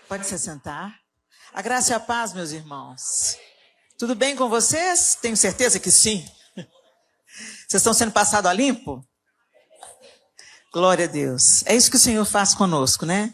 Pode se sentar. A graça e a paz, meus irmãos. Tudo bem com vocês? Tenho certeza que sim. Vocês estão sendo passados a limpo? Glória a Deus. É isso que o Senhor faz conosco, né?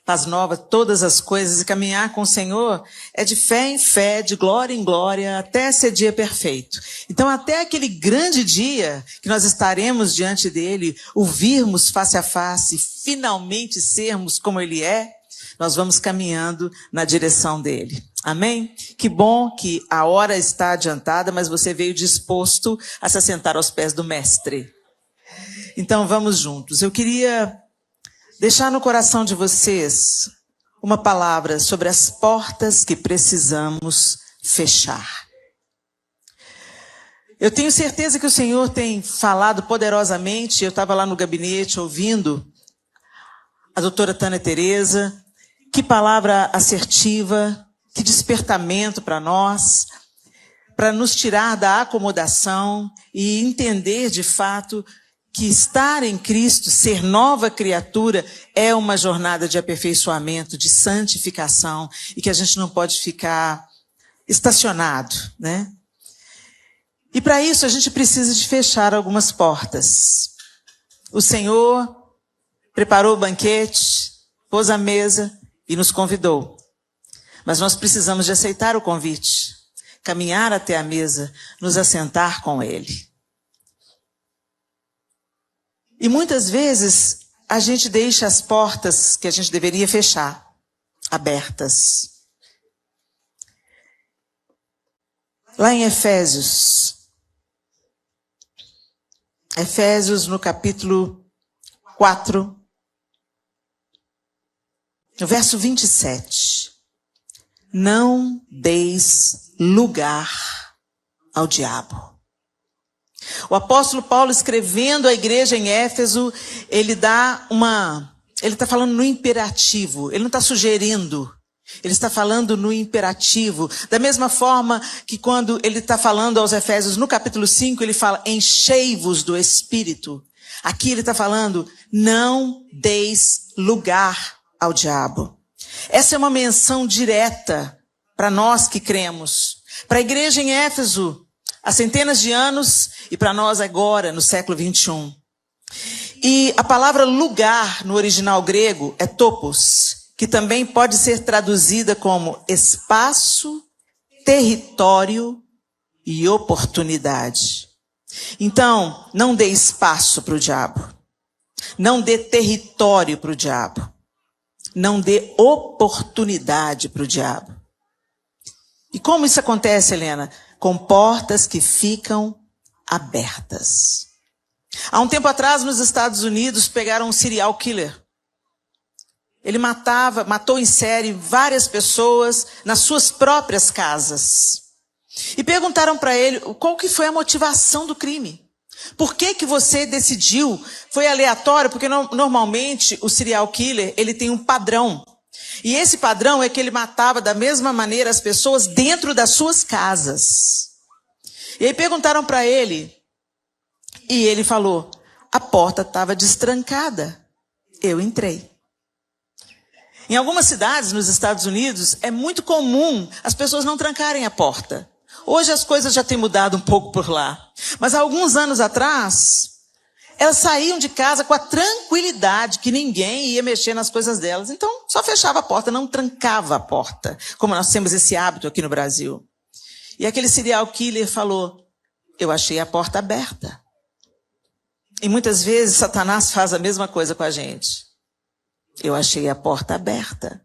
Faz nova todas as coisas, e caminhar com o Senhor é de fé em fé, de glória em glória, até ser dia perfeito. Então, até aquele grande dia que nós estaremos diante dele, o virmos face a face, finalmente sermos como ele é, nós vamos caminhando na direção dele. Amém? Que bom que a hora está adiantada, mas você veio disposto a se assentar aos pés do Mestre. Então, vamos juntos. Eu queria deixar no coração de vocês uma palavra sobre as portas que precisamos fechar. Eu tenho certeza que o Senhor tem falado poderosamente. Eu estava lá no gabinete ouvindo a doutora Tânia Tereza. Que palavra assertiva, que despertamento para nós, para nos tirar da acomodação e entender de fato que estar em Cristo, ser nova criatura, é uma jornada de aperfeiçoamento, de santificação, e que a gente não pode ficar estacionado, né? E para isso a gente precisa de fechar algumas portas. O Senhor preparou o banquete, pôs a mesa e nos convidou. Mas nós precisamos de aceitar o convite, caminhar até a mesa, nos assentar com Ele. E muitas vezes a gente deixa as portas que a gente deveria fechar abertas. Lá em Efésios no capítulo 4, no verso 27. Não deis lugar ao diabo. O apóstolo Paulo, escrevendo à igreja em Éfeso, ele está falando no imperativo, ele não está sugerindo, ele está falando no imperativo. Da mesma forma que quando ele está falando aos Efésios no capítulo 5, ele fala, enchei-vos do Espírito. Aqui ele está falando, não deis lugar ao diabo. Essa é uma menção direta para nós que cremos, para a igreja em Éfeso, há centenas de anos, e para nós agora, no século 21. E a palavra lugar, no original grego, é topos, que também pode ser traduzida como espaço, território e oportunidade. Então, não dê espaço para o diabo. Não dê território para o diabo. Não dê oportunidade para o diabo. E como isso acontece, Helena? Com portas que ficam abertas. Há um tempo atrás, nos Estados Unidos, pegaram um serial killer. Ele matou em série várias pessoas nas suas próprias casas. E perguntaram para ele qual que foi a motivação do crime. Por que você decidiu? Foi aleatório, porque normalmente o serial killer, ele tem um padrão. E esse padrão é que ele matava da mesma maneira as pessoas dentro das suas casas. E aí perguntaram para ele, e ele falou, a porta estava destrancada. Eu entrei. Em algumas cidades nos Estados Unidos, é muito comum as pessoas não trancarem a porta. Hoje as coisas já têm mudado um pouco por lá. Mas há alguns anos atrás, elas saíam de casa com a tranquilidade que ninguém ia mexer nas coisas delas. Então, só fechava a porta, não trancava a porta, como nós temos esse hábito aqui no Brasil. E aquele serial killer falou, eu achei a porta aberta. E muitas vezes Satanás faz a mesma coisa com a gente. Eu achei a porta aberta.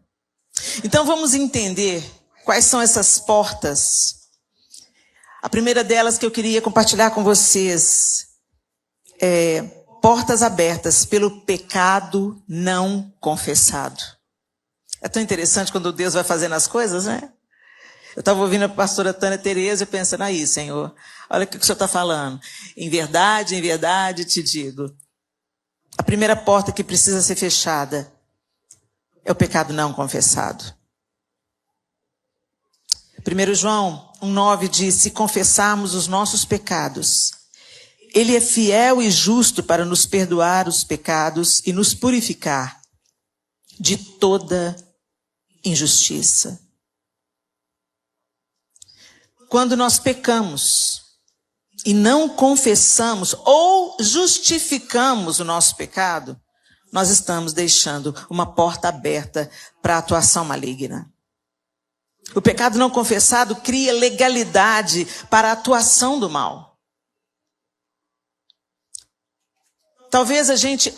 Então vamos entender quais são essas portas. A primeira delas que eu queria compartilhar com vocês é portas abertas pelo pecado não confessado. É tão interessante quando Deus vai fazendo as coisas, né? Eu estava ouvindo a pastora Tânia Tereza e pensando, aí, Senhor, olha o que o Senhor está falando. Em verdade te digo. A primeira porta que precisa ser fechada é o pecado não confessado. 1 João 1,9 diz, se confessarmos os nossos pecados, Ele é fiel e justo para nos perdoar os pecados e nos purificar de toda injustiça. Quando nós pecamos e não confessamos ou justificamos o nosso pecado, nós estamos deixando uma porta aberta para a atuação maligna. O pecado não confessado cria legalidade para a atuação do mal. Talvez a gente,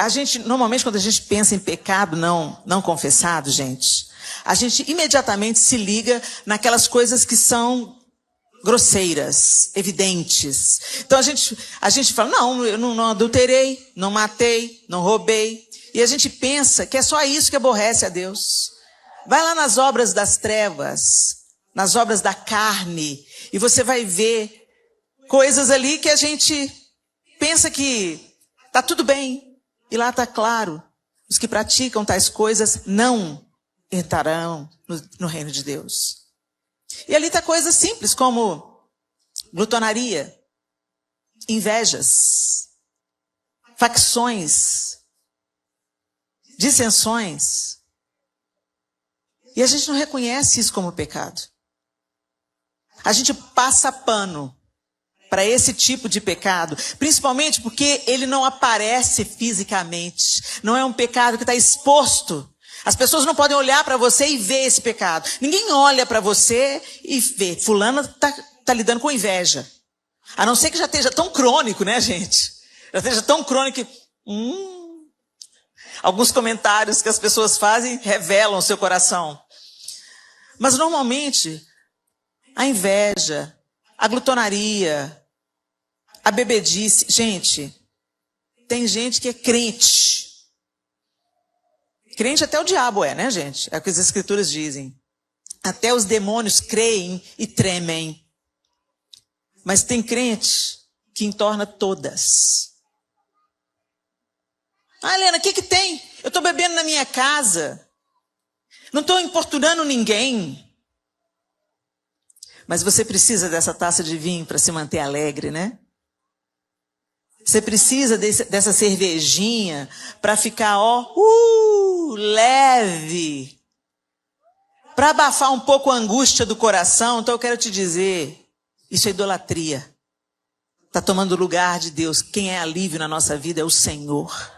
normalmente quando a gente pensa em pecado não confessado, a gente imediatamente se liga naquelas coisas que são grosseiras, evidentes. Então a gente fala, não, eu não adulterei, não matei, não roubei. E a gente pensa que é só isso que aborrece a Deus. Vai lá nas obras das trevas, nas obras da carne, e você vai ver coisas ali que a gente pensa que está tudo bem. E lá está claro, os que praticam tais coisas não entrarão no reino de Deus. E ali está coisas simples como glutonaria, invejas, facções, dissensões. E a gente não reconhece isso como pecado. A gente passa pano para esse tipo de pecado, principalmente porque ele não aparece fisicamente. Não é um pecado que está exposto. As pessoas não podem olhar para você e ver esse pecado. Ninguém olha para você e vê. Fulano está lidando com inveja. A não ser que já esteja tão crônico, né, gente? Já esteja tão crônico que... Alguns comentários que as pessoas fazem revelam o seu coração. Mas normalmente, a inveja, a glutonaria, a bebedice... Gente, tem gente que é crente. Crente até o diabo né, gente? É o que as escrituras dizem. Até os demônios creem e tremem. Mas tem crente que entorna todas. Ah, Helena, o que tem? Eu estou bebendo na minha casa. Não estou importunando ninguém. Mas você precisa dessa taça de vinho para se manter alegre, né? Você precisa dessa cervejinha para ficar, leve. Para abafar um pouco a angústia do coração. Então eu quero te dizer, isso é idolatria. Está tomando o lugar de Deus. Quem é alívio na nossa vida é o Senhor.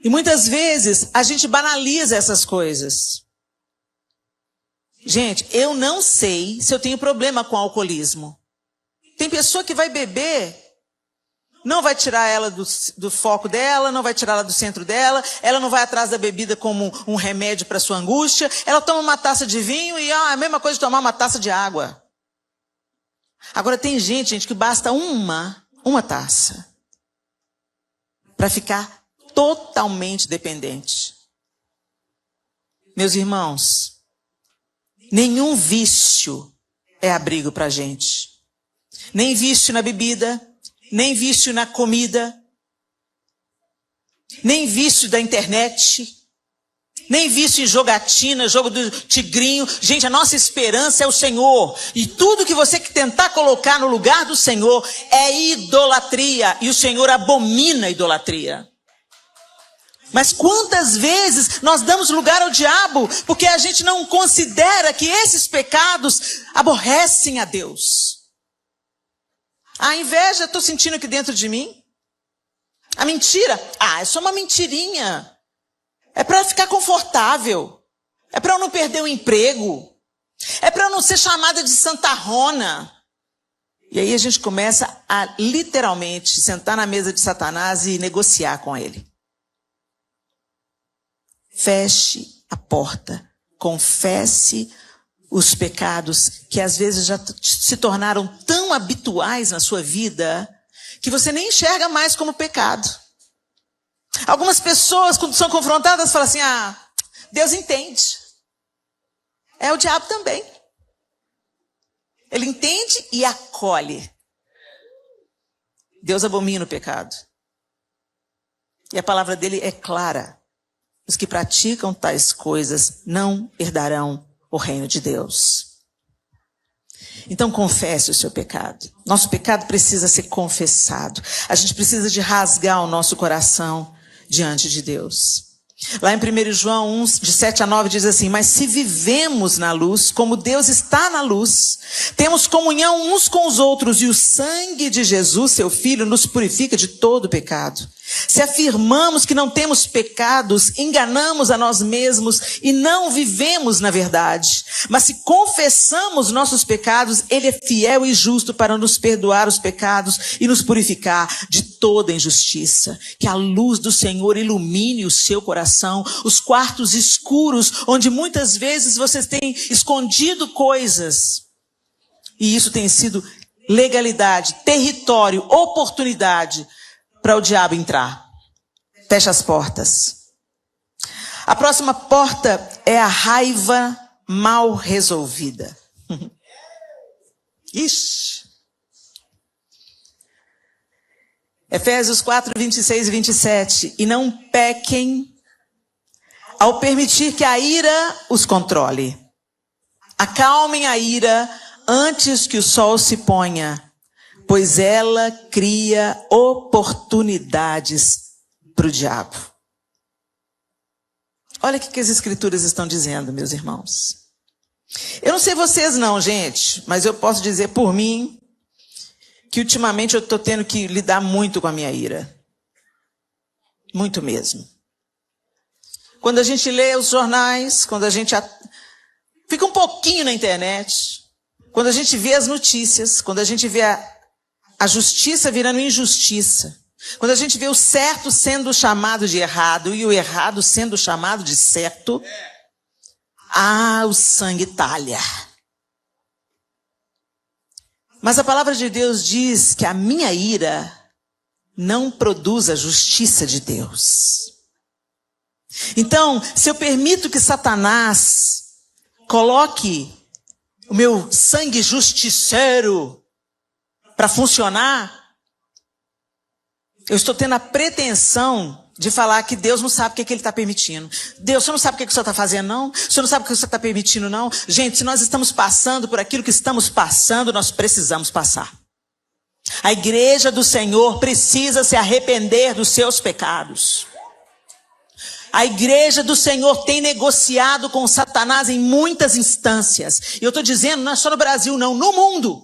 E muitas vezes a gente banaliza essas coisas. Gente, eu não sei se eu tenho problema com alcoolismo. Tem pessoa que vai beber, não vai tirar ela do foco dela, não vai tirar ela do centro dela, ela não vai atrás da bebida como um remédio para sua angústia, ela toma uma taça de vinho e é a mesma coisa de tomar uma taça de água. Agora tem gente que basta uma taça para ficar totalmente dependente. Meus irmãos, nenhum vício é abrigo para a gente. Nem vício na bebida, nem vício na comida, nem vício da internet, nem vício em jogatina, jogo do tigrinho. Gente, a nossa esperança é o Senhor. E tudo que você tentar colocar no lugar do Senhor é idolatria. E o Senhor abomina a idolatria. Mas quantas vezes nós damos lugar ao diabo porque a gente não considera que esses pecados aborrecem a Deus. A inveja, estou sentindo aqui dentro de mim. A mentira, é só uma mentirinha. É para ficar confortável. É para eu não perder o emprego. É para eu não ser chamada de santarrona. E aí a gente começa a literalmente sentar na mesa de Satanás e negociar com ele. Feche a porta, confesse os pecados que às vezes já se tornaram tão habituais na sua vida que você nem enxerga mais como pecado. Algumas pessoas, quando são confrontadas, falam assim, Deus entende. É o diabo também. Ele entende e acolhe. Deus abomina o pecado. E a palavra dele é clara. Os que praticam tais coisas não herdarão o reino de Deus. Então confesse o seu pecado. Nosso pecado precisa ser confessado. A gente precisa de rasgar o nosso coração diante de Deus. Lá em 1 João 1, de 7 a 9, diz assim: mas se vivemos na luz, como Deus está na luz, temos comunhão uns com os outros, e o sangue de Jesus, seu Filho, nos purifica de todo pecado. Se afirmamos que não temos pecados, enganamos a nós mesmos e não vivemos na verdade. Mas se confessamos nossos pecados, Ele é fiel e justo para nos perdoar os pecados e nos purificar de toda injustiça. Que a luz do Senhor ilumine o seu coração, os quartos escuros, onde muitas vezes vocês têm escondido coisas. E isso tem sido legalidade, território, oportunidade para o diabo entrar. Fecha as portas. A próxima porta é a raiva mal resolvida. Ixi. Efésios 4, 26 e 27. E não pequem ao permitir que a ira os controle. Acalmem a ira antes que o sol se ponha, pois ela cria oportunidades para o diabo. Olha o que as escrituras estão dizendo, meus irmãos. Eu não sei vocês não, gente, mas eu posso dizer por mim que ultimamente eu estou tendo que lidar muito com a minha ira. Muito mesmo. Quando a gente lê os jornais, quando a gente fica um pouquinho na internet, quando a gente vê as notícias, quando a gente vê a justiça virando injustiça, quando a gente vê o certo sendo chamado de errado e o errado sendo chamado de certo, o sangue talha. Mas a palavra de Deus diz que a minha ira não produz a justiça de Deus. Então, se eu permito que Satanás coloque o meu sangue justiceiro para funcionar, eu estou tendo a pretensão de falar que Deus não sabe o que Ele está permitindo. Deus, você não sabe o que o Senhor está fazendo, não? O Senhor não sabe o que o Senhor está permitindo, não? Gente, se nós estamos passando por aquilo que estamos passando, nós precisamos passar. A igreja do Senhor precisa se arrepender dos seus pecados. A igreja do Senhor tem negociado com Satanás em muitas instâncias. E eu estou dizendo, não é só no Brasil, não, no mundo.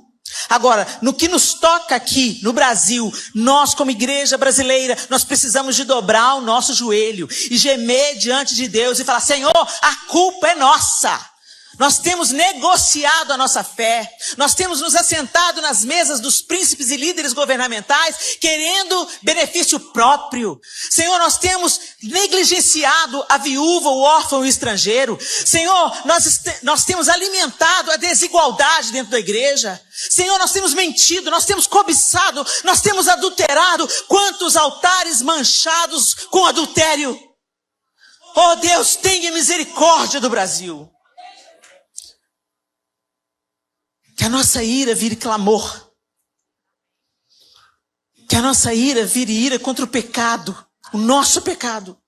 Agora, no que nos toca aqui, no Brasil, nós como igreja brasileira, nós precisamos de dobrar o nosso joelho e gemer diante de Deus e falar: Senhor, a culpa é nossa. Nós temos negociado a nossa fé, nós temos nos assentado nas mesas dos príncipes e líderes governamentais, querendo benefício próprio. Senhor, nós temos negligenciado a viúva, o órfão e o estrangeiro. Senhor, nós temos alimentado a desigualdade dentro da igreja. Senhor, nós temos mentido, nós temos cobiçado, nós temos adulterado. Quantos altares manchados com adultério. Oh Deus, tenha misericórdia do Brasil. Que a nossa ira vire clamor. Que a nossa ira vire ira contra o pecado. O nosso pecado.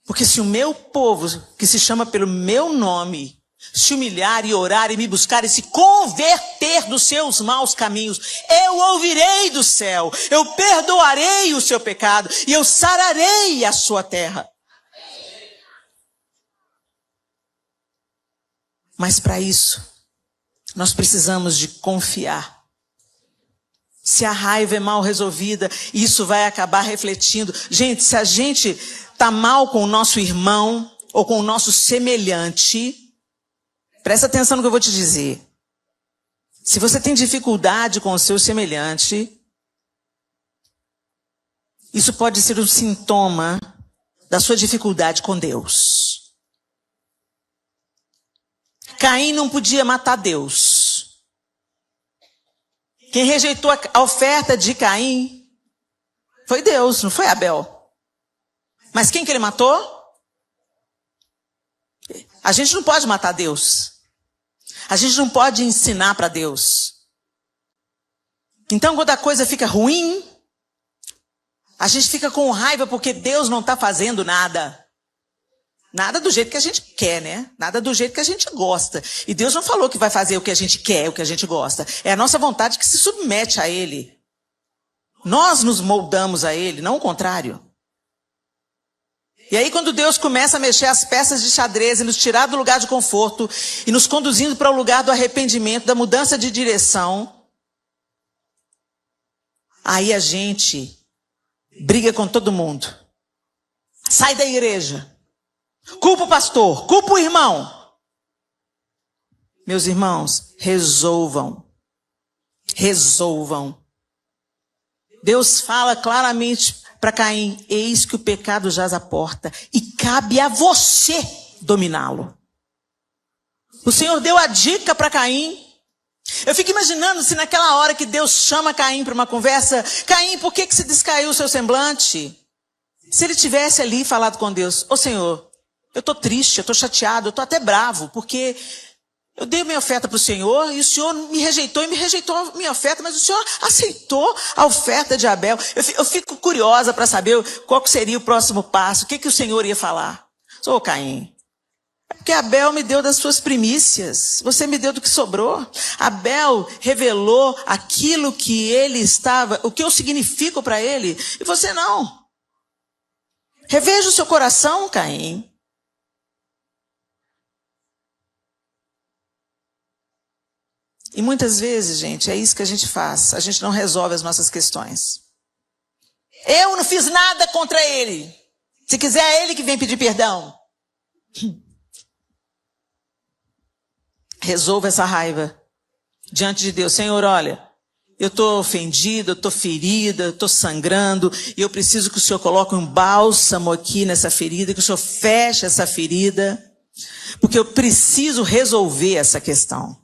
Porque se o meu povo, que se chama pelo meu nome, se humilhar e orar e me buscar e se converter dos seus maus caminhos, eu ouvirei do céu, eu perdoarei o seu pecado e eu sararei a sua terra. Mas para isso, nós precisamos de confiar. Se a raiva é mal resolvida, isso vai acabar refletindo. Gente, se a gente está mal com o nosso irmão ou com o nosso semelhante, presta atenção no que eu vou te dizer. Se você tem dificuldade com o seu semelhante, isso pode ser um sintoma da sua dificuldade com Deus. Caim não podia matar Deus. Quem rejeitou a oferta de Caim foi Deus, não foi Abel. Mas quem que ele matou? A gente não pode matar Deus. A gente não pode ensinar para Deus. Então, quando a coisa fica ruim, a gente fica com raiva porque Deus não está fazendo nada. Nada do jeito que a gente quer, né? Nada do jeito que a gente gosta. E Deus não falou que vai fazer o que a gente quer, o que a gente gosta. É a nossa vontade que se submete a Ele. Nós nos moldamos a Ele, não o contrário. E aí quando Deus começa a mexer as peças de xadrez e nos tirar do lugar de conforto e nos conduzindo para o lugar do arrependimento, da mudança de direção, aí a gente briga com todo mundo. Sai da igreja. Culpa o pastor, culpa o irmão. Meus irmãos, resolvam. Resolvam. Deus fala claramente para Caim: eis que o pecado jaz à porta e cabe a você dominá-lo. O Senhor deu a dica para Caim. Eu fico imaginando se naquela hora que Deus chama Caim para uma conversa: Caim, por que se descaiu o seu semblante? Se ele tivesse ali falado com Deus: ô Senhor, eu estou triste, eu estou chateado, eu estou até bravo, porque eu dei minha oferta para o Senhor e o Senhor me rejeitou a minha oferta, mas o Senhor aceitou a oferta de Abel. Eu fico curiosa para saber qual seria o próximo passo, o que o Senhor ia falar. Ô Caim, é porque Abel me deu das suas primícias, você me deu do que sobrou. Abel revelou aquilo que ele estava, o que eu significo para ele, e você não. Reveja o seu coração, Caim. E muitas vezes, gente, é isso que a gente faz. A gente não resolve as nossas questões. Eu não fiz nada contra ele. Se quiser, é ele que vem pedir perdão. Resolva essa raiva diante de Deus. Senhor, olha, eu estou ofendida, eu estou ferida, eu estou sangrando, e eu preciso que o Senhor coloque um bálsamo aqui nessa ferida, que o Senhor feche essa ferida, porque eu preciso resolver essa questão.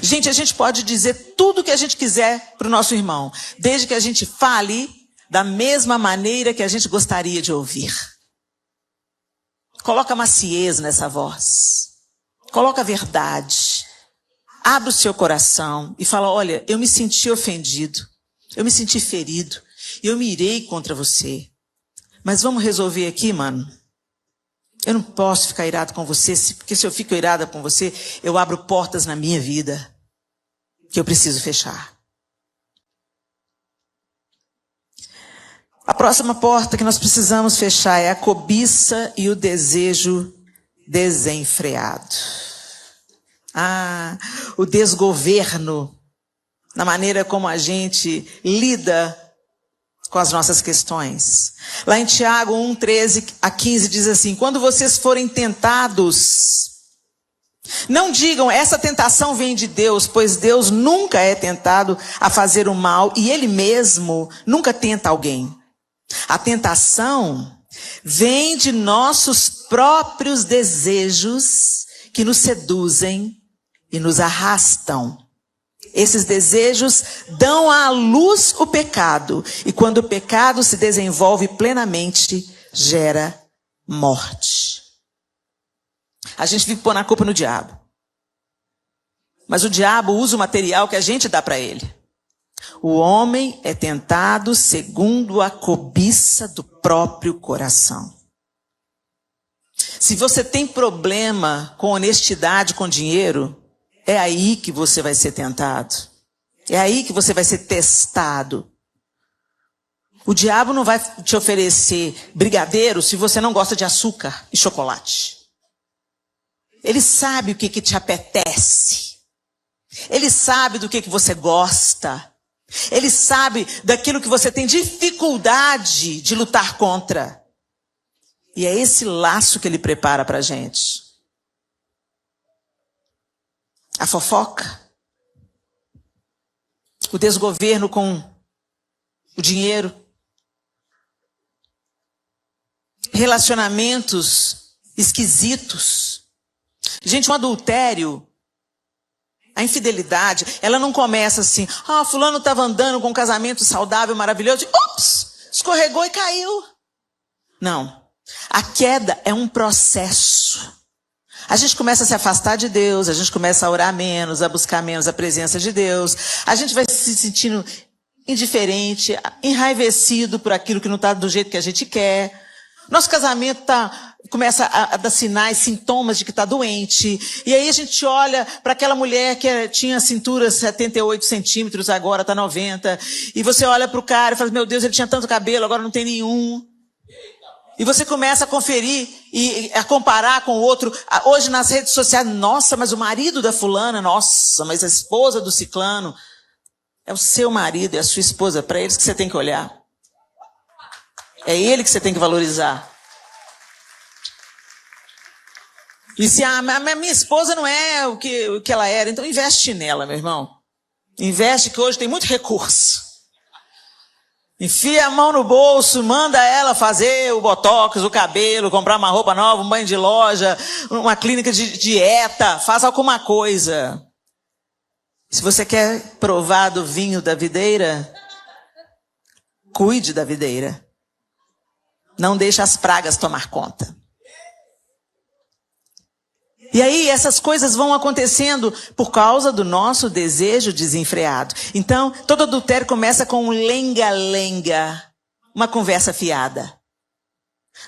Gente, a gente pode dizer tudo o que a gente quiser para o nosso irmão, desde que a gente fale da mesma maneira que a gente gostaria de ouvir. Coloca maciez nessa voz. Coloca a verdade. Abre o seu coração e fala: olha, eu me senti ofendido, eu me senti ferido, eu me irei contra você. Mas vamos resolver aqui, mano. Eu não posso ficar irado com você, porque se eu fico irada com você, eu abro portas na minha vida que eu preciso fechar. A próxima porta que nós precisamos fechar é a cobiça e o desejo desenfreado. O desgoverno na maneira como a gente lida com as nossas questões. Lá em Tiago 1:13-15 diz assim: quando vocês forem tentados, não digam, essa tentação vem de Deus, pois Deus nunca é tentado a fazer o mal e Ele mesmo nunca tenta alguém. A tentação vem de nossos próprios desejos que nos seduzem e nos arrastam. Esses desejos dão à luz o pecado, e quando o pecado se desenvolve plenamente, gera morte. A gente vive pondo a culpa no diabo. Mas o diabo usa o material que a gente dá para ele. O homem é tentado segundo a cobiça do próprio coração. Se você tem problema com honestidade, com dinheiro, é aí que você vai ser tentado. É aí que você vai ser testado. O diabo não vai te oferecer brigadeiro se você não gosta de açúcar e chocolate. Ele sabe o que te apetece. Ele sabe do que você gosta. Ele sabe daquilo que você tem dificuldade de lutar contra. E é esse laço que ele prepara para a gente. A fofoca, o desgoverno com o dinheiro, relacionamentos esquisitos. Gente, um adultério, a infidelidade, ela não começa assim: fulano estava andando com um casamento saudável, maravilhoso, ups, escorregou e caiu. Não, a queda é um processo. A gente começa a se afastar de Deus, a gente começa a orar menos, a buscar menos a presença de Deus. A gente vai se sentindo indiferente, enraivecido por aquilo que não está do jeito que a gente quer. Nosso casamento está começa a dar sinais, sintomas de que está doente. E aí a gente olha para aquela mulher que tinha cintura 78 centímetros, agora está 90. E você olha para o cara e fala, meu Deus, ele tinha tanto cabelo, agora não tem nenhum. E você começa a conferir e a comparar com o outro. Hoje nas redes sociais, nossa, mas o marido da fulana, nossa, mas a esposa do ciclano. É o seu marido, é a sua esposa, para eles que você tem que olhar. É ele que você tem que valorizar. E se a minha esposa não é o que ela era, então investe nela, meu irmão. Investe, que hoje tem muito recurso. Enfia a mão no bolso, manda ela fazer o botox, o cabelo, comprar uma roupa nova, um banho de loja, uma clínica de dieta, faz alguma coisa. Se você quer provar do vinho da videira, cuide da videira. Não deixe as pragas tomar conta. E aí essas coisas vão acontecendo por causa do nosso desejo desenfreado. Então, todo adultério começa com um lenga-lenga, uma conversa fiada.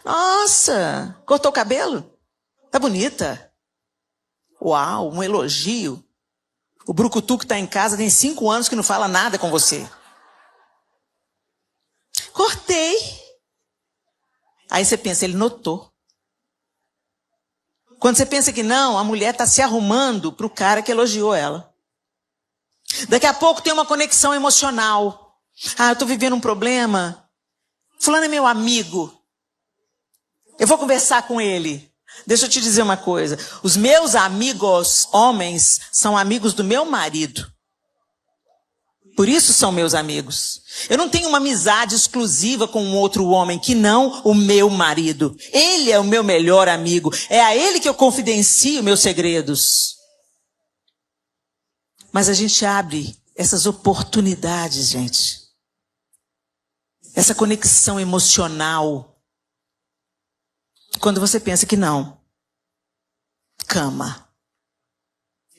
Nossa, cortou o cabelo? Tá bonita. Uau, um elogio. O brucutu que está em casa tem 5 anos que não fala nada com você. Cortei. Aí você pensa, ele notou. Quando você pensa que não, a mulher está se arrumando para o cara que elogiou ela. Daqui a pouco tem uma conexão emocional. Ah, eu estou vivendo um problema. Fulano é meu amigo. Eu vou conversar com ele. Deixa eu te dizer uma coisa. Os meus amigos homens são amigos do meu marido. Por isso são meus amigos. Eu não tenho uma amizade exclusiva com um outro homem que não o meu marido. Ele é o meu melhor amigo. É a ele que eu confidencio meus segredos. Mas a gente abre essas oportunidades, gente. Essa conexão emocional. Quando você pensa que não. Cama.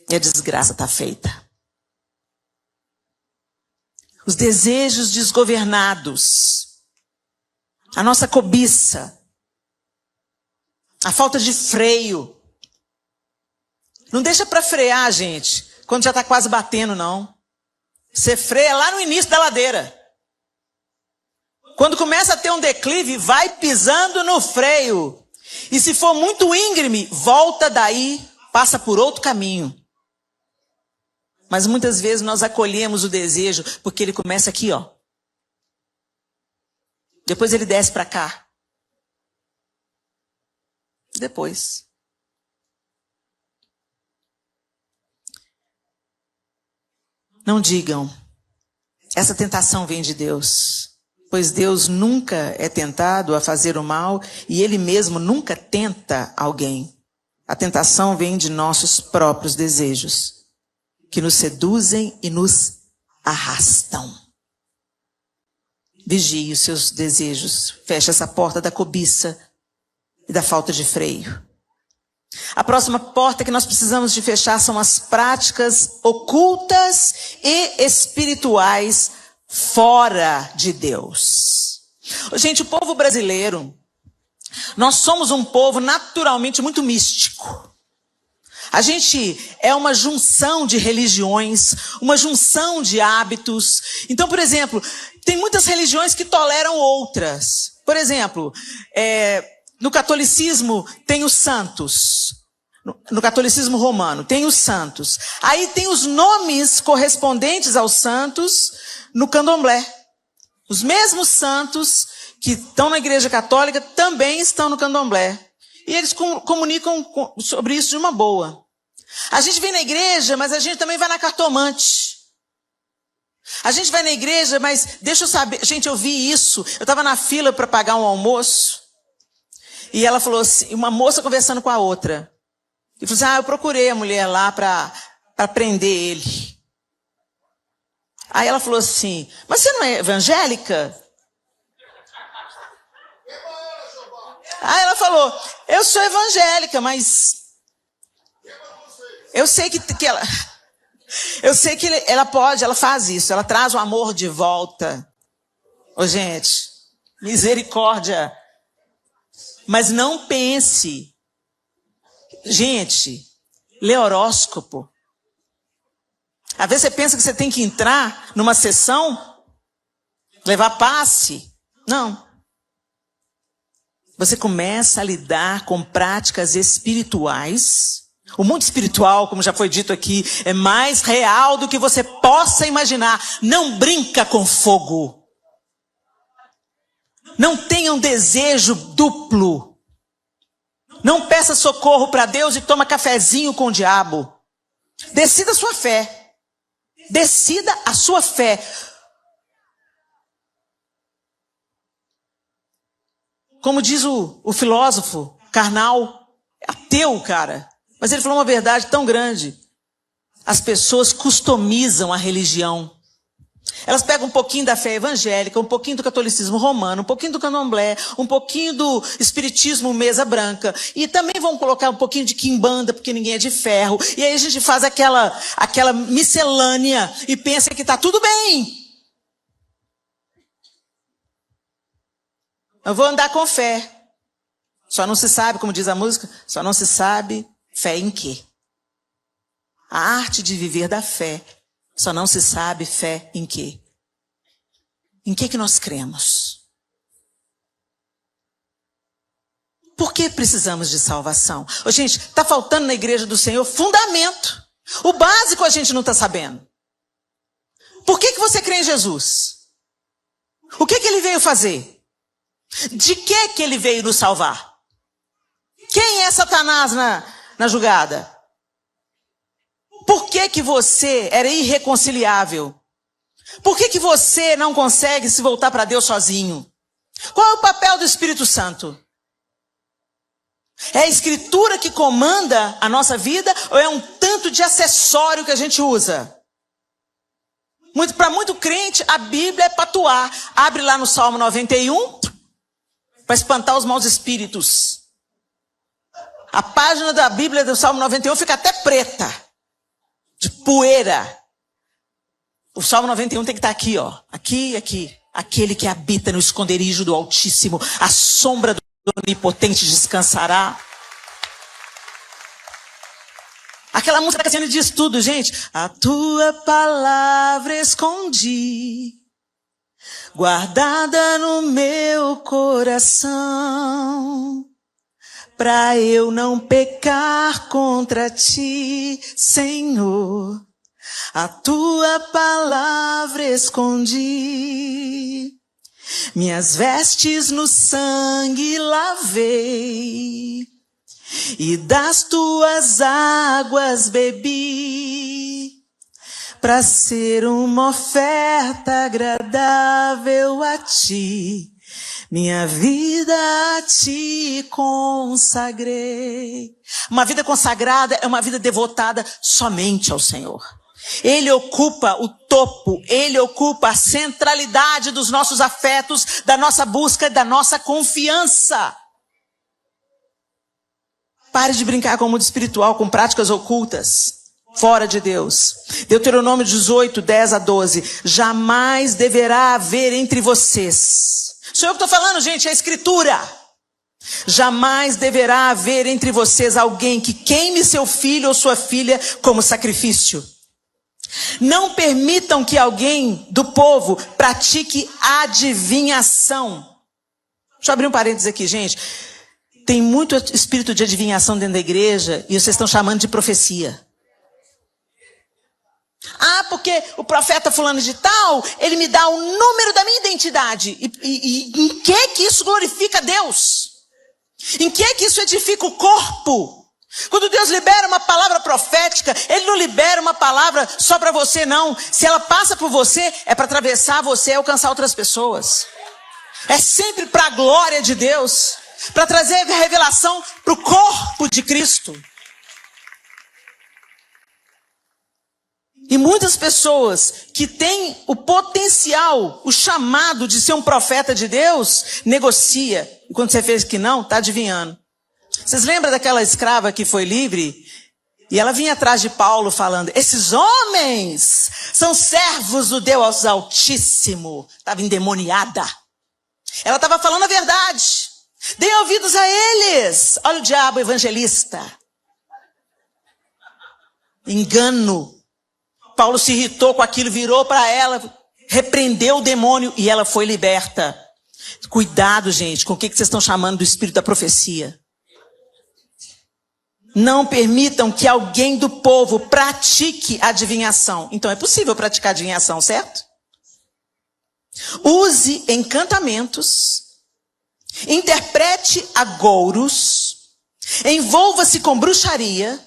E a desgraça está feita. Os desejos desgovernados, a nossa cobiça, a falta de freio. Não deixa para frear, gente, quando já está quase batendo, não. Você freia lá no início da ladeira. Quando começa a ter um declive, vai pisando no freio. E se for muito íngreme, volta daí, passa por outro caminho. Mas muitas vezes nós acolhemos o desejo, porque ele começa aqui, ó. Depois ele desce para cá. Depois. Não digam, essa tentação vem de Deus. Pois Deus nunca é tentado a fazer o mal e Ele mesmo nunca tenta alguém. A tentação vem de nossos próprios desejos, que nos seduzem e nos arrastam. Vigie os seus desejos. Feche essa porta da cobiça e da falta de freio. A próxima porta que nós precisamos de fechar são as práticas ocultas e espirituais fora de Deus. Gente, o povo brasileiro, nós somos um povo naturalmente muito místico. A gente é uma junção de religiões, uma junção de hábitos. Então, por exemplo, tem muitas religiões que toleram outras. Por exemplo, no catolicismo tem os santos. No catolicismo romano tem os santos. Aí tem os nomes correspondentes aos santos no candomblé. Os mesmos santos que estão na igreja católica também estão no candomblé. E eles comunicam sobre isso de uma boa. A gente vem na igreja, mas a gente também vai na cartomante. A gente vai na igreja, mas deixa eu saber. Gente, eu vi isso. Eu estava na fila para pagar um almoço. E ela falou assim, uma moça conversando com a outra. E falou assim, eu procurei a mulher lá para prender ele. Aí ela falou assim, mas você não é evangélica? Aí ela falou, eu sou evangélica, mas eu sei que ela, eu sei que ela pode, ela faz isso, ela traz o amor de volta. Ô gente, misericórdia. Mas não pense. Gente, lê horóscopo. Às vezes você pensa que você tem que entrar numa sessão, levar passe. Não. Você começa a lidar com práticas espirituais. O mundo espiritual, como já foi dito aqui, é mais real do que você possa imaginar. Não brinca com fogo. Não tenha um desejo duplo. Não peça socorro para Deus e toma cafezinho com o diabo. Decida a sua fé. Decida a sua fé. Como diz o filósofo carnal, ateu, cara. Mas ele falou uma verdade tão grande. As pessoas customizam a religião. Elas pegam um pouquinho da fé evangélica, um pouquinho do catolicismo romano, um pouquinho do candomblé, um pouquinho do espiritismo mesa branca. E também vão colocar um pouquinho de quimbanda, porque ninguém é de ferro. E aí a gente faz aquela miscelânea e pensa que está tudo bem. Eu vou andar com fé. Só não se sabe, como diz a música, só não se sabe fé em quê? A arte de viver da fé. Só não se sabe fé em quê? Em que nós cremos? Por que precisamos de salvação? Ô, gente, está faltando na igreja do Senhor fundamento. O básico a gente não está sabendo. Por que você crê em Jesus? O que ele veio fazer? De que ele veio nos salvar? Quem é Satanás na jogada? Por que você era irreconciliável? Por que você não consegue se voltar para Deus sozinho? Qual é o papel do Espírito Santo? É a Escritura que comanda a nossa vida ou é um tanto de acessório que a gente usa? Para muito crente, a Bíblia é patuar. Abre lá no Salmo 91 para espantar os maus espíritos. A página da Bíblia do Salmo 91 fica até preta. De poeira. O Salmo 91 tem que estar aqui, ó. Aqui. Aquele que habita no esconderijo do Altíssimo, a sombra do Onipotente descansará. Aquela música da Cassiane diz tudo, gente. A tua palavra escondi, guardada no meu coração, pra eu não pecar contra ti, Senhor. A tua palavra escondi, minhas vestes no sangue lavei, e das tuas águas bebi, pra ser uma oferta agradável a ti. Minha vida a ti consagrei. Uma vida consagrada é uma vida devotada somente ao Senhor. Ele ocupa o topo, ele ocupa a centralidade dos nossos afetos, da nossa busca, da nossa confiança. Pare de brincar com o mundo espiritual, com práticas ocultas, fora de Deus. Deuteronômio 18, 10 a 12. Jamais deverá haver entre vocês. Sou eu que estou falando, gente, é a Escritura. Jamais deverá haver entre vocês alguém que queime seu filho ou sua filha como sacrifício. Não permitam que alguém do povo pratique adivinhação. Deixa eu abrir um parênteses aqui, gente. Tem muito espírito de adivinhação dentro da igreja e vocês estão chamando de profecia. Ah, porque o profeta fulano de tal, ele me dá o número da minha identidade. E em que isso glorifica a Deus? Em que isso edifica o corpo? Quando Deus libera uma palavra profética, Ele não libera uma palavra só para você, não. Se ela passa por você, é para atravessar você e alcançar outras pessoas. É sempre para a glória de Deus, para trazer a revelação para o corpo de Cristo. E muitas pessoas que têm o potencial, o chamado de ser um profeta de Deus, negocia. E quando você fez que não, está adivinhando. Vocês lembram daquela escrava que foi livre? E ela vinha atrás de Paulo falando, esses homens são servos do Deus Altíssimo. Estava endemoniada. Ela estava falando a verdade. Dê ouvidos a eles. Olha o diabo evangelista. Engano. Paulo se irritou com aquilo, virou para ela, repreendeu o demônio e ela foi liberta. Cuidado, gente, com o que vocês estão chamando do espírito da profecia. Não permitam que alguém do povo pratique adivinhação. Então é possível praticar adivinhação, certo? Use encantamentos, interprete agouros, envolva-se com bruxaria,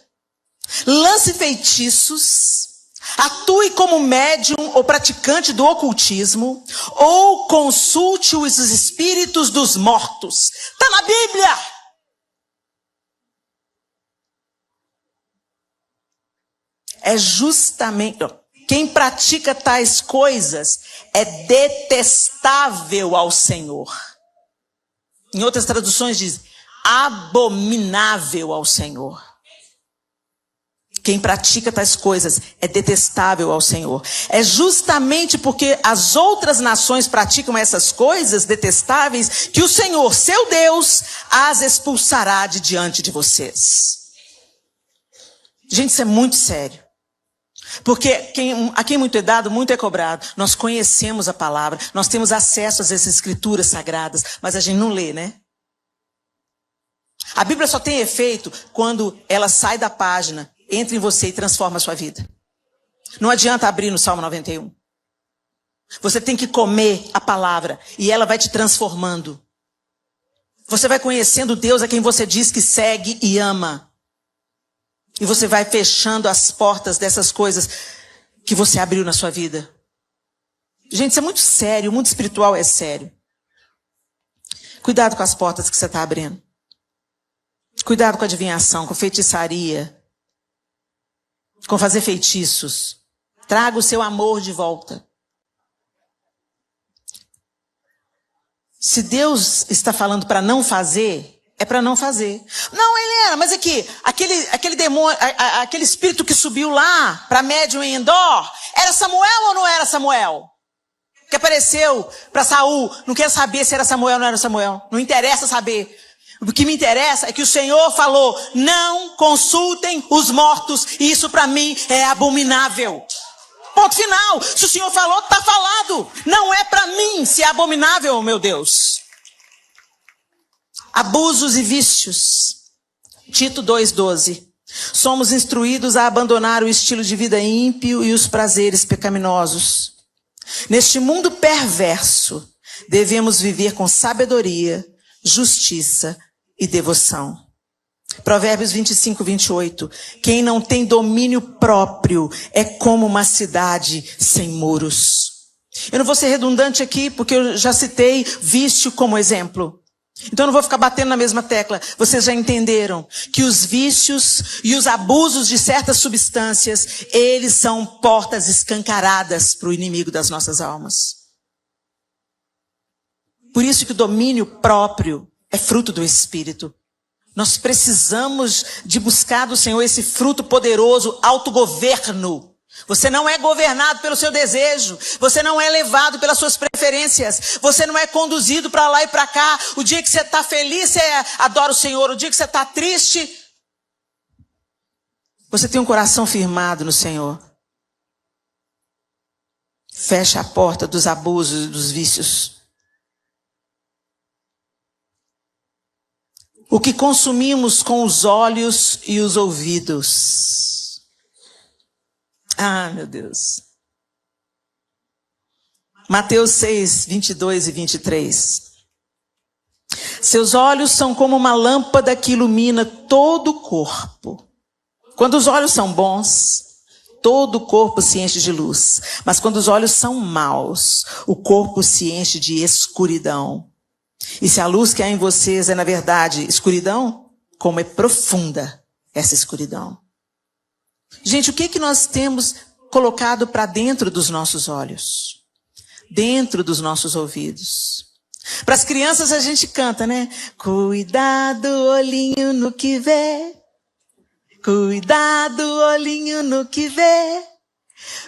lance feitiços, atue como médium ou praticante do ocultismo, ou consulte os espíritos dos mortos. Está na Bíblia! É justamente... Quem pratica tais coisas é detestável ao Senhor. Em outras traduções diz, abominável ao Senhor. Quem pratica tais coisas é detestável ao Senhor. É justamente porque as outras nações praticam essas coisas detestáveis que o Senhor, seu Deus, as expulsará de diante de vocês. Gente, isso é muito sério. Porque a quem muito é dado, muito é cobrado. Nós conhecemos a palavra, nós temos acesso às escrituras sagradas, mas a gente não lê, né? A Bíblia só tem efeito quando ela sai da página, entra em você e transforma a sua vida. Não adianta abrir no Salmo 91. Você tem que comer a palavra e ela vai te transformando. Você vai conhecendo Deus a quem você diz que segue e ama. E você vai fechando as portas dessas coisas que você abriu na sua vida. Gente, isso é muito sério. O mundo espiritual é sério. Cuidado com as portas que você está abrindo. Cuidado com a adivinhação, com feitiçaria. Com fazer feitiços. Traga o seu amor de volta. Se Deus está falando para não fazer... É para não fazer. Não, Helena, mas aqui, aquele demônio, aquele espírito que subiu lá para médium em Endor, era Samuel ou não era Samuel? Que apareceu para Saul, não quero saber se era Samuel ou não era Samuel. Não interessa saber. O que me interessa é que o Senhor falou, não consultem os mortos, e isso para mim é abominável. Ponto final. Se o Senhor falou, está falado. Não é para mim se é abominável, meu Deus. Abusos e vícios. Tito 2,12. Somos instruídos a abandonar o estilo de vida ímpio e os prazeres pecaminosos. Neste mundo perverso, devemos viver com sabedoria, justiça e devoção. Provérbios 25:28. Quem não tem domínio próprio é como uma cidade sem muros. Eu não vou ser redundante aqui, porque eu já citei vício como exemplo. Então eu não vou ficar batendo na mesma tecla. Vocês já entenderam que os vícios e os abusos de certas substâncias, eles são portas escancaradas para o inimigo das nossas almas. Por isso que o domínio próprio é fruto do Espírito. Nós precisamos de buscar do Senhor esse fruto poderoso, autogoverno. Você não é governado pelo seu desejo. Você não é levado pelas suas preferências. Você não é conduzido para lá e para cá. O dia que você está feliz, você adora o Senhor. O dia que você está triste, você tem um coração firmado no Senhor. Fecha a porta dos abusos e dos vícios. O que consumimos com os olhos e os ouvidos. Ah, meu Deus. Mateus 6, 22 e 23. Seus olhos são como uma lâmpada que ilumina todo o corpo. Quando os olhos são bons, todo o corpo se enche de luz. Mas quando os olhos são maus, o corpo se enche de escuridão. E se a luz que há em vocês é, na verdade, escuridão, como é profunda essa escuridão. Gente, o que nós temos colocado para dentro dos nossos olhos? Dentro dos nossos ouvidos? Para as crianças a gente canta, né? Cuidado, olhinho no que vê. Cuidado, olhinho no que vê.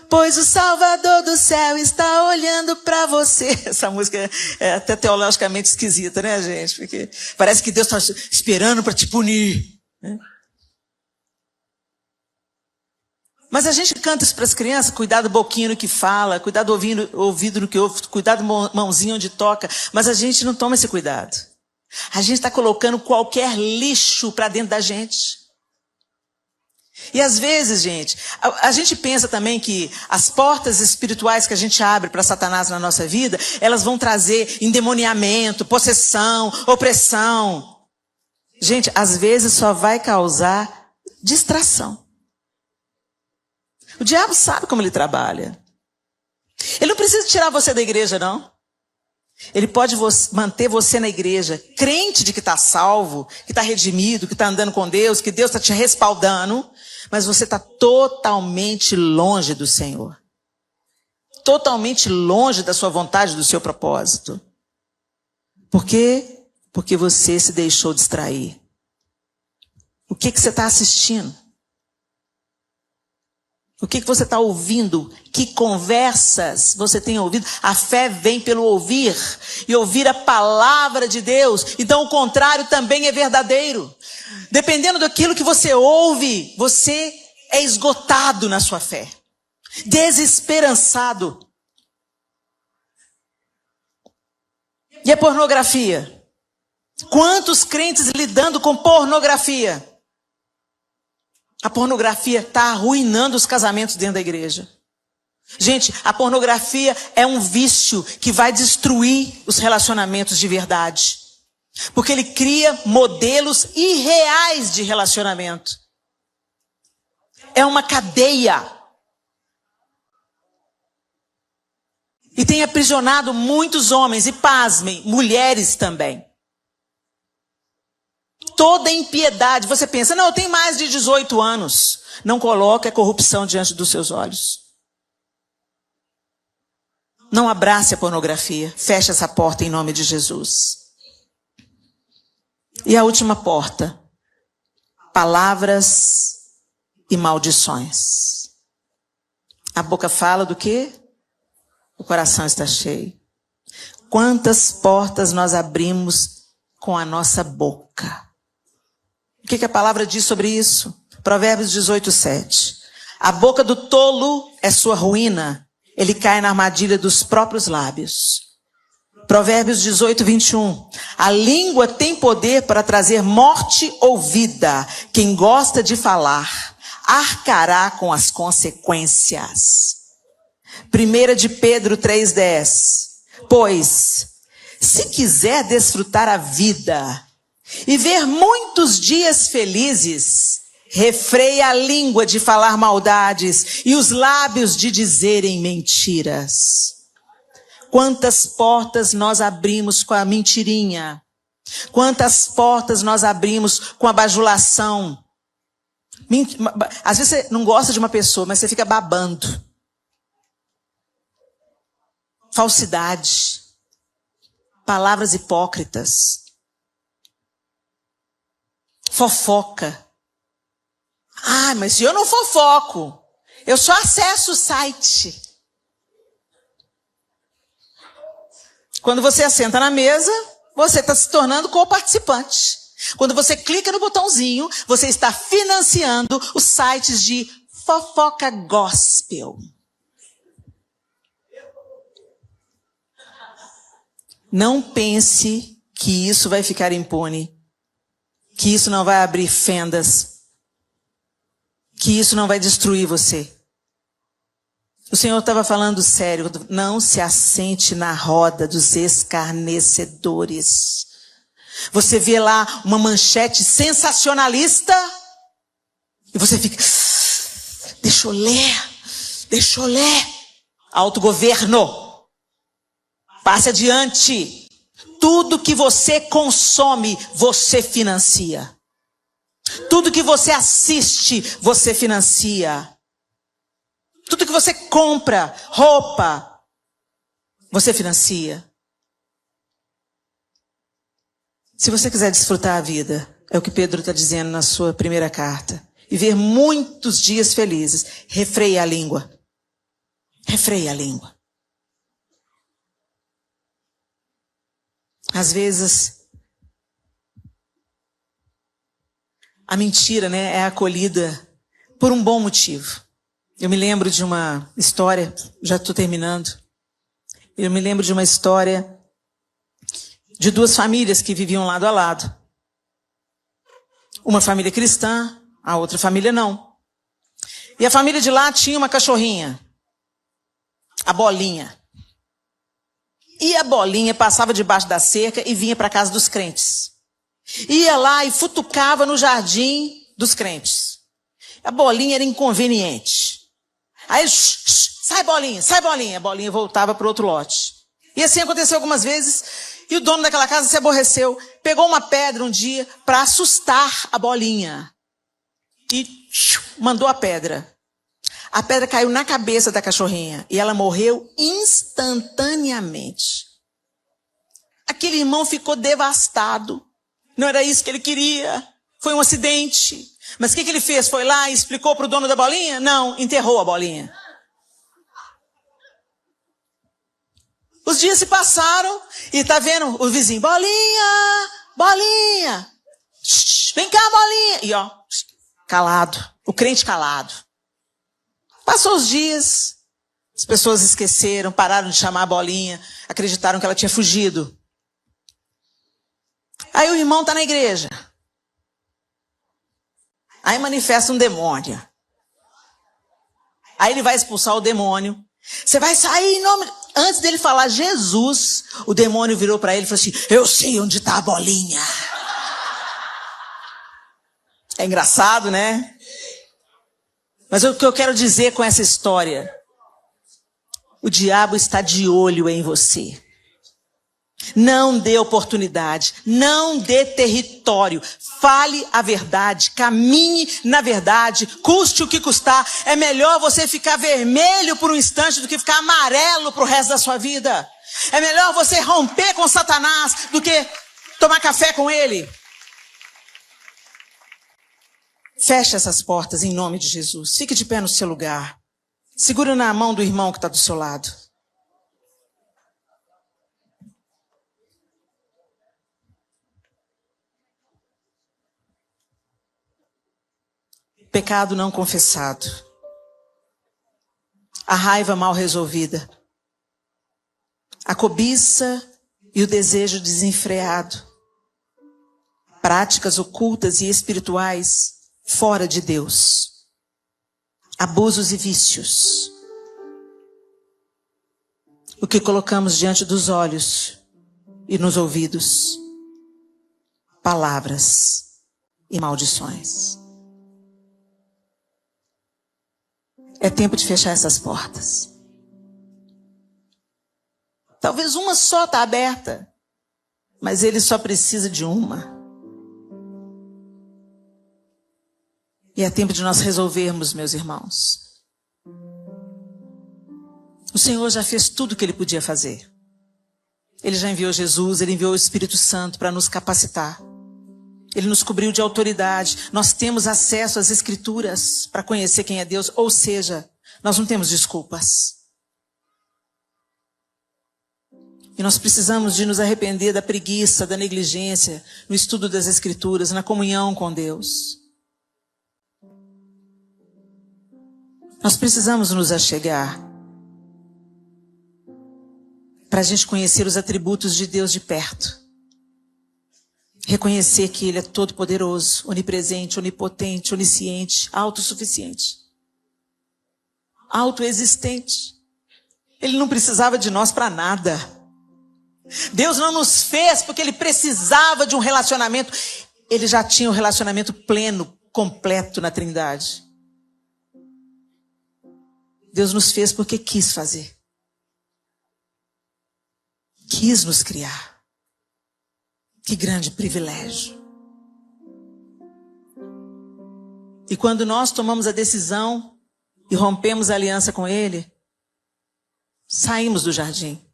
Pois o Salvador do céu está olhando para você. Essa música é até teologicamente esquisita, né, gente? Porque parece que Deus está esperando para te punir, né? Mas a gente canta isso para as crianças, cuidado boquinho no que fala, cuidado ouvido no que ouve, cuidado mãozinha onde toca, mas a gente não toma esse cuidado. A gente está colocando qualquer lixo para dentro da gente. E às vezes, gente, a gente pensa também que as portas espirituais que a gente abre para Satanás na nossa vida, elas vão trazer endemoniamento, possessão, opressão. Gente, às vezes só vai causar distração. O diabo sabe como ele trabalha. Ele não precisa tirar você da igreja, não. Ele pode manter você na igreja, crente de que está salvo, que está redimido, que está andando com Deus, que Deus está te respaldando, mas você está totalmente longe do Senhor. Totalmente longe da sua vontade, do seu propósito. Por quê? Porque você se deixou distrair. O que você está assistindo? O que você está ouvindo? Que conversas você tem ouvido? A fé vem pelo ouvir, e ouvir a palavra de Deus. Então o contrário também é verdadeiro. Dependendo daquilo que você ouve, você é esgotado na sua fé. Desesperançado. E a pornografia? Quantos crentes lidando com pornografia? A pornografia está arruinando os casamentos dentro da igreja. Gente, a pornografia é um vício que vai destruir os relacionamentos de verdade. Porque ele cria modelos irreais de relacionamento. É uma cadeia. E tem aprisionado muitos homens, e pasmem, mulheres também. Toda impiedade, você pensa, não, eu tenho mais de 18 anos. Não coloque a corrupção diante dos seus olhos. Não abrace a pornografia. Feche essa porta em nome de Jesus. E a última porta. Palavras e maldições. A boca fala do quê? O coração está cheio. Quantas portas nós abrimos com a nossa boca? O que a palavra diz sobre isso? Provérbios 18:7. A boca do tolo é sua ruína. Ele cai na armadilha dos próprios lábios. Provérbios 18:21. A língua tem poder para trazer morte ou vida. Quem gosta de falar, arcará com as consequências. 1 de Pedro 3:10. Pois, se quiser desfrutar a vida e ver muitos dias felizes, refreia a língua de falar maldades e os lábios de dizerem mentiras. Quantas portas nós abrimos com a mentirinha? Quantas portas nós abrimos com a bajulação? Às vezes você não gosta de uma pessoa, mas você fica babando. Falsidade. Palavras hipócritas. Fofoca. Ah, mas eu não fofoco. Eu só acesso o site. Quando você assenta na mesa, você está se tornando co-participante. Quando você clica no botãozinho, você está financiando os sites de fofoca gospel. Não pense que isso vai ficar impune. Que isso não vai abrir fendas. Que isso não vai destruir você. O Senhor estava falando sério. Não se assente na roda dos escarnecedores. Você vê lá uma manchete sensacionalista e você fica, deixa eu ler. Autogoverno. Passe adiante. Tudo que você consome, você financia. Tudo que você assiste, você financia. Tudo que você compra, roupa, você financia. Se você quiser desfrutar a vida, é o que Pedro está dizendo na sua primeira carta, e ver muitos dias felizes, refreie a língua. Refreie a língua. Às vezes, a mentira, né, é acolhida por um bom motivo. Eu me lembro de uma história, já estou terminando. Eu me lembro de uma história de duas famílias que viviam lado a lado. Uma família cristã, a outra família não. E a família de lá tinha uma cachorrinha, a Bolinha. E a Bolinha passava debaixo da cerca e vinha para a casa dos crentes. Ia lá e futucava no jardim dos crentes. A Bolinha era inconveniente. Aí, sai Bolinha, sai Bolinha. A Bolinha voltava para o outro lote. E assim aconteceu algumas vezes. E o dono daquela casa se aborreceu. Pegou uma pedra um dia para assustar a Bolinha. E mandou a pedra. A pedra caiu na cabeça da cachorrinha e ela morreu instantaneamente. Aquele irmão ficou devastado. Não era isso que ele queria. Foi um acidente. Mas o que ele fez? Foi lá e explicou para o dono da Bolinha? Não, enterrou a Bolinha. Os dias se passaram e tá vendo o vizinho. Bolinha, Bolinha. Vem cá, Bolinha. E ó, calado. O crente calado. Passou os dias, as pessoas esqueceram, pararam de chamar a Bolinha, acreditaram que ela tinha fugido. Aí o irmão está na igreja. Aí manifesta um demônio. Aí ele vai expulsar o demônio. Você vai sair em nome... Antes dele falar Jesus, o demônio virou para ele e falou assim, eu sei onde está a Bolinha. É engraçado, né? Mas o que eu quero dizer com essa história? O diabo está de olho em você. Não dê oportunidade, não dê território. Fale a verdade, caminhe na verdade, custe o que custar. É melhor você ficar vermelho por um instante do que ficar amarelo para o resto da sua vida. É melhor você romper com Satanás do que tomar café com ele. Feche essas portas em nome de Jesus. Fique de pé no seu lugar. Segura na mão do irmão que está do seu lado. Pecado não confessado. A raiva mal resolvida. A cobiça e o desejo desenfreado. Práticas ocultas e espirituais fora de Deus. Abusos e vícios. O que colocamos diante dos olhos e nos ouvidos. Palavras e maldições. É tempo de fechar essas portas. Talvez uma só está aberta, mas ele só precisa de uma. E é tempo de nós resolvermos, meus irmãos. O Senhor já fez tudo o que ele podia fazer. Ele já enviou Jesus, ele enviou o Espírito Santo para nos capacitar. Ele nos cobriu de autoridade. Nós temos acesso às Escrituras para conhecer quem é Deus. Ou seja, nós não temos desculpas. E nós precisamos de nos arrepender da preguiça, da negligência, no estudo das Escrituras, na comunhão com Deus. Nós precisamos nos achegar para a gente conhecer os atributos de Deus de perto. Reconhecer que Ele é todo-poderoso, onipresente, onipotente, onisciente, autossuficiente, autoexistente. Ele não precisava de nós para nada. Deus não nos fez porque Ele precisava de um relacionamento. Ele já tinha um relacionamento pleno, completo na Trindade. Deus nos fez porque quis fazer. Quis nos criar. Que grande privilégio. E quando nós tomamos a decisão e rompemos a aliança com Ele, saímos do jardim.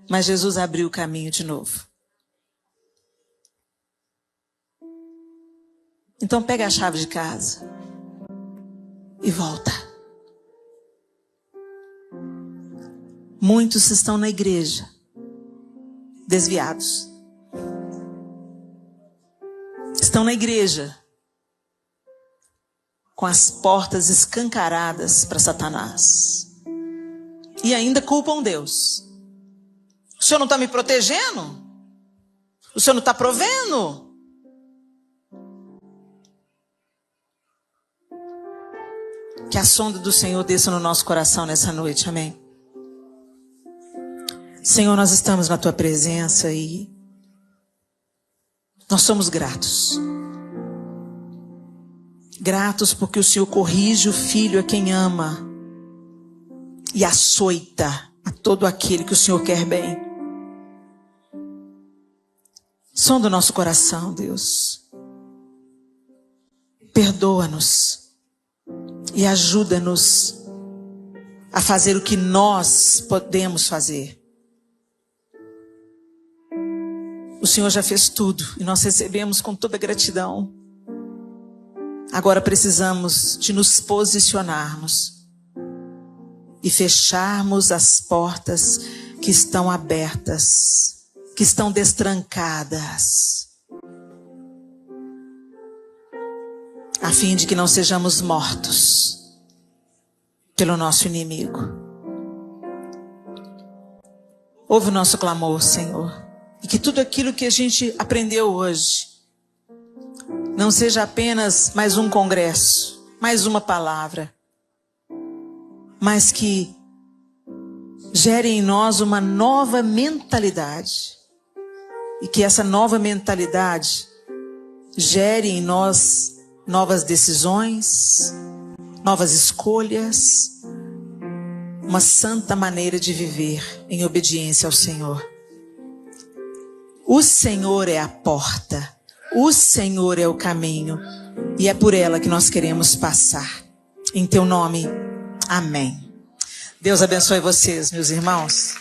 Mas Jesus abriu o caminho de novo. Então pega a chave de casa e volta. Muitos estão na igreja, desviados. Estão na igreja, com as portas escancaradas para Satanás. E ainda culpam Deus. O Senhor não está me protegendo? O Senhor não está provendo? Que a sonda do Senhor desça no nosso coração nessa noite, amém? Senhor, nós estamos na Tua presença e nós somos gratos. Gratos porque o Senhor corrige o filho a quem ama e açoita a todo aquele que o Senhor quer bem. Sonda o nosso coração, Deus. Perdoa-nos e ajuda-nos a fazer o que nós podemos fazer. O Senhor já fez tudo e nós recebemos com toda gratidão. Agora precisamos de nos posicionarmos e fecharmos as portas que estão abertas, que estão destrancadas, a fim de que não sejamos mortos pelo nosso inimigo. Ouve o nosso clamor, Senhor, e que tudo aquilo que a gente aprendeu hoje não seja apenas mais um congresso, mais uma palavra, mas que gere em nós uma nova mentalidade. E que essa nova mentalidade gere em nós novas decisões, novas escolhas, uma santa maneira de viver em obediência ao Senhor. O Senhor é a porta. O Senhor é o caminho e é por ela que nós queremos passar. Em Teu nome, amém. Deus abençoe vocês, meus irmãos.